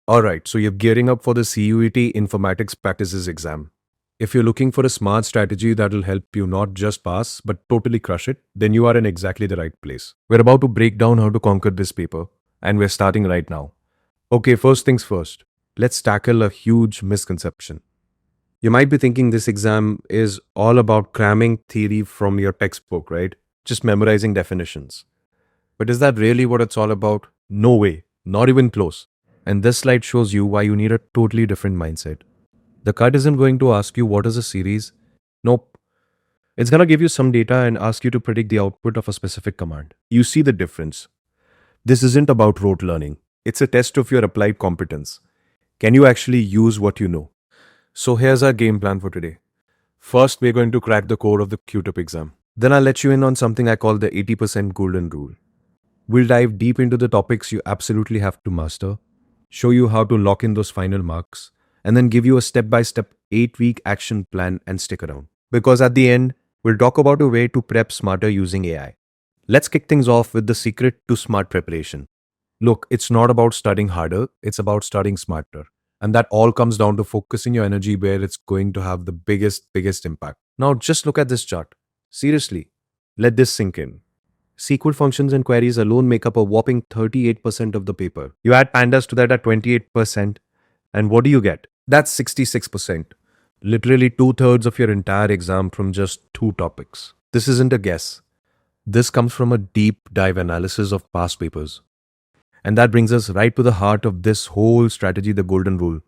Alright, so you're gearing up for the CUET Informatics Practices exam. If you're looking for a smart strategy that'll help you not just pass, but totally crush it, then you are in exactly the right place. We're about to break down how to conquer this paper, and we're starting right now. Okay, first things first. Let's tackle a huge misconception. You might be thinking this exam is all about cramming theory from your textbook, right? Just memorizing definitions. But is that really what it's all about? No way, not even close. And this slide shows you why you need a totally different mindset. The card isn't going to ask you what is a series. Nope. It's going to give you some data and ask you to predict the output of a specific command. You see the difference. This isn't about rote learning. It's a test of your applied competence. Can you actually use what you know? So here's our game plan for today. First, we're going to crack the core of the QTIP exam. Then I'll let you in on something I call the 80% golden rule. We'll dive deep into the topics you absolutely have to master, show you how to lock in those final marks, and then give you a step-by-step 8-week action plan and stick around. Because at the end, we'll talk about a way to prep smarter using AI. Let's kick things off with the secret to smart preparation. Look, it's not about studying harder, it's about studying smarter. And that all comes down to focusing your energy where it's going to have the biggest impact. Now just look at this chart. Seriously, let this sink in. SQL functions and queries alone make up a whopping 38% of the paper. You add pandas to that at 28%, and what do you get? That's 66%. Literally two-thirds of your entire exam from just two topics. This isn't a guess. This comes from a deep dive analysis of past papers. And that brings us right to the heart of this whole strategy, the golden rule.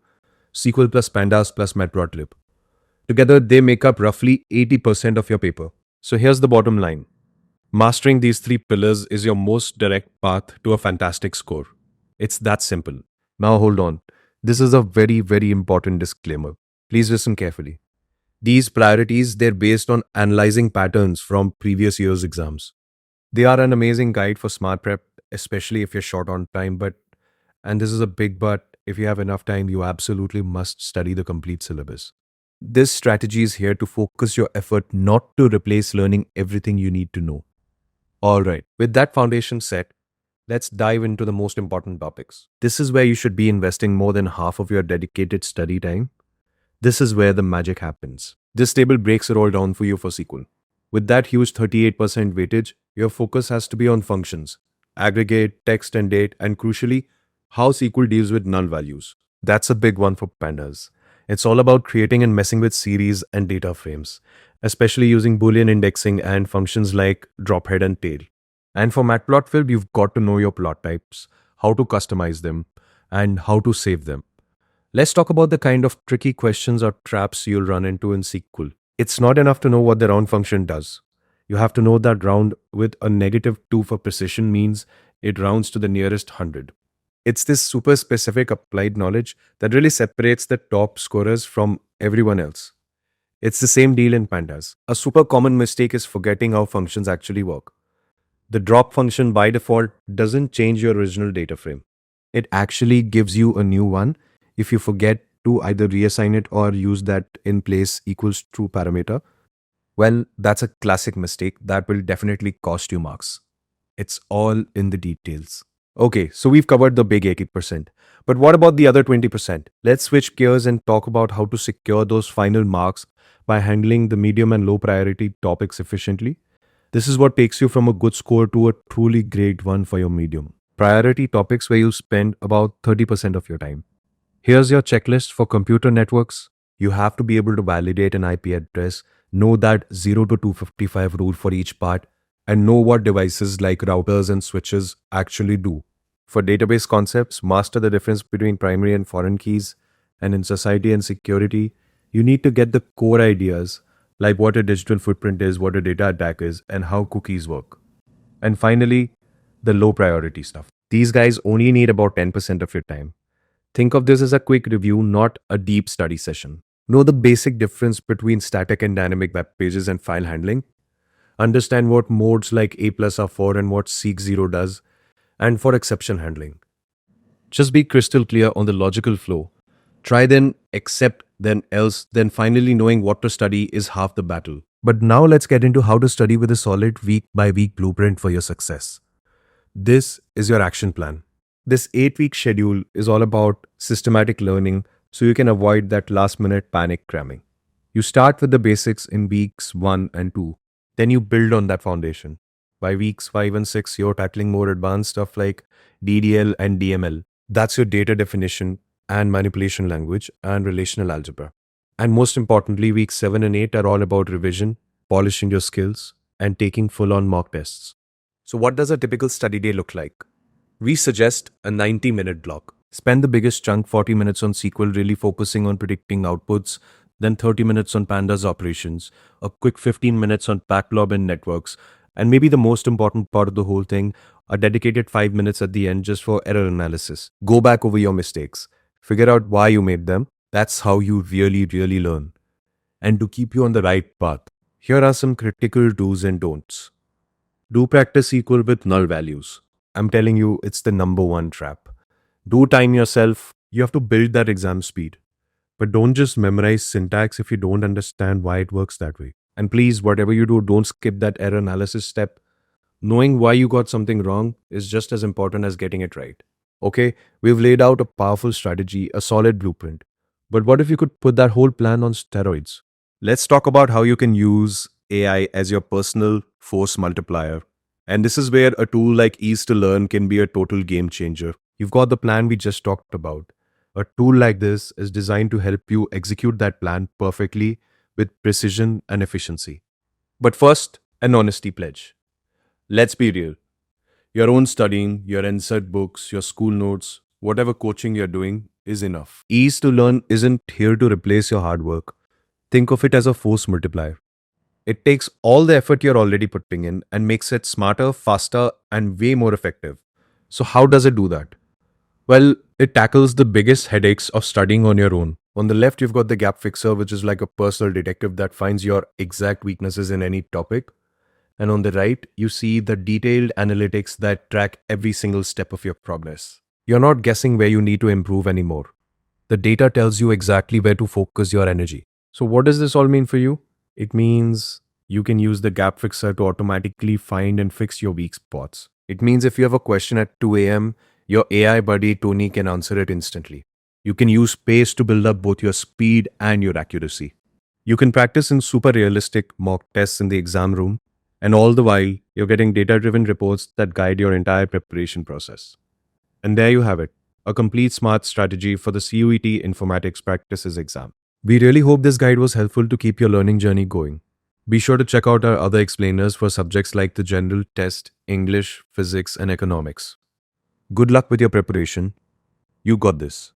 SQL plus pandas plus matplotlib. Together, they make up roughly 80% of your paper. So here's the bottom line. Mastering these three pillars is your most direct path to a fantastic score. It's that simple. Now hold on. This is a very important disclaimer. Please listen carefully. These priorities, they're based on analyzing patterns from previous year's exams. They are an amazing guide for smart prep, especially if you're short on time, and this is a big but, if you have enough time, you absolutely must study the complete syllabus. This strategy is here to focus your effort, not to replace learning everything you need to know. Alright, with that foundation set, let's dive into the most important topics. This is where you should be investing more than half of your dedicated study time. This is where the magic happens. This table breaks it all down for you for SQL. With that huge 38% weightage, your focus has to be on functions, aggregate, text and date, and crucially, how SQL deals with null values. That's a big one for pandas. It's all about creating and messing with series and data frames, especially using Boolean indexing and functions like drophead and tail. And for matplotlib, you've got to know your plot types, how to customize them, and how to save them. Let's talk about the kind of tricky questions or traps you'll run into in SQL. It's not enough to know what the round function does. You have to know that round with a -2 for precision means it rounds to the nearest 100. It's this super specific applied knowledge that really separates the top scorers from everyone else. It's the same deal in pandas. A super common mistake is forgetting how functions actually work. The drop function by default doesn't change your original data frame. It actually gives you a new one if you forget to either reassign it or use that in place equals true parameter. Well, that's a classic mistake that will definitely cost you marks. It's all in the details. Okay, so we've covered the big 80%. But what about the other 20%? Let's switch gears and talk about how to secure those final marks by handling the medium and low priority topics efficiently. This is what takes you from a good score to a truly great one for your medium. Priority topics where you spend about 30% of your time. Here's your checklist for computer networks. You have to be able to validate an IP address, know that 0 to 255 rule for each part, and know what devices like routers and switches actually do. For database concepts, master the difference between primary and foreign keys, and in society and security, you need to get the core ideas like what a digital footprint is, what a data attack is, and how cookies work. And finally, the low priority stuff. These guys only need about 10% of your time. Think of this as a quick review, not a deep study session. Know the basic difference between static and dynamic web pages and file handling. Understand what modes like A+ are for and what seek 0 does, and for exception handling. Just be crystal clear on the logical flow. Try then, accept, then else, then finally knowing what to study is half the battle. But now let's get into how to study with a solid week-by-week blueprint for your success. This is your action plan. This 8-week schedule is all about systematic learning so you can avoid that last minute panic cramming. You start with the basics in weeks 1 and 2, then you build on that foundation. By weeks 5 and 6, you're tackling more advanced stuff like DDL and DML. That's your data definition and manipulation language and relational algebra. And most importantly, weeks 7 and 8 are all about revision, polishing your skills, and taking full on mock tests. So, what does a typical study day look like? We suggest a 90-minute block. Spend the biggest chunk, 40 minutes on SQL, really focusing on predicting outputs, then 30 minutes on Pandas operations, a quick 15 minutes on Packlab and networks, and maybe the most important part of the whole thing, a dedicated 5 minutes at the end just for error analysis. Go back over your mistakes, figure out why you made them. That's how you really learn. And to keep you on the right path, here are some critical do's and don'ts. Do practice SQL with null values. I'm telling you, it's the number one trap. Do time yourself. You have to build that exam speed. But don't just memorize syntax if you don't understand why it works that way. And please, whatever you do, don't skip that error analysis step. Knowing why you got something wrong is just as important as getting it right. Okay, we've laid out a powerful strategy, a solid blueprint. But what if you could put that whole plan on steroids? Let's talk about how you can use AI as your personal force multiplier. And this is where a tool like Ease to Learn can be a total game changer. You've got the plan we just talked about. A tool like this is designed to help you execute that plan perfectly with precision and efficiency. But first, an honesty pledge. Let's be real. Your own studying, your insert books, your school notes, whatever coaching you're doing is enough. Ease to Learn isn't here to replace your hard work. Think of it as a force multiplier. It takes all the effort you're already putting in and makes it smarter, faster, and way more effective. So, how does it do that? Well, it tackles the biggest headaches of studying on your own. On the left, you've got the Gap Fixer, which is like a personal detective that finds your exact weaknesses in any topic. And on the right, you see the detailed analytics that track every single step of your progress. You're not guessing where you need to improve anymore. The data tells you exactly where to focus your energy. So, what does this all mean for you? It means you can use the Gap Fixer to automatically find and fix your weak spots. It means if you have a question at 2 a.m., your AI buddy Tony can answer it instantly. You can use Pace to build up both your speed and your accuracy. You can practice in super realistic mock tests in the exam room, and all the while, you're getting data driven reports that guide your entire preparation process. And there you have it, a complete smart strategy for the CUET Informatics Practices exam. We really hope this guide was helpful to keep your learning journey going. Be sure to check out our other explainers for subjects like the general test, English, physics, and economics. Good luck with your preparation. You got this.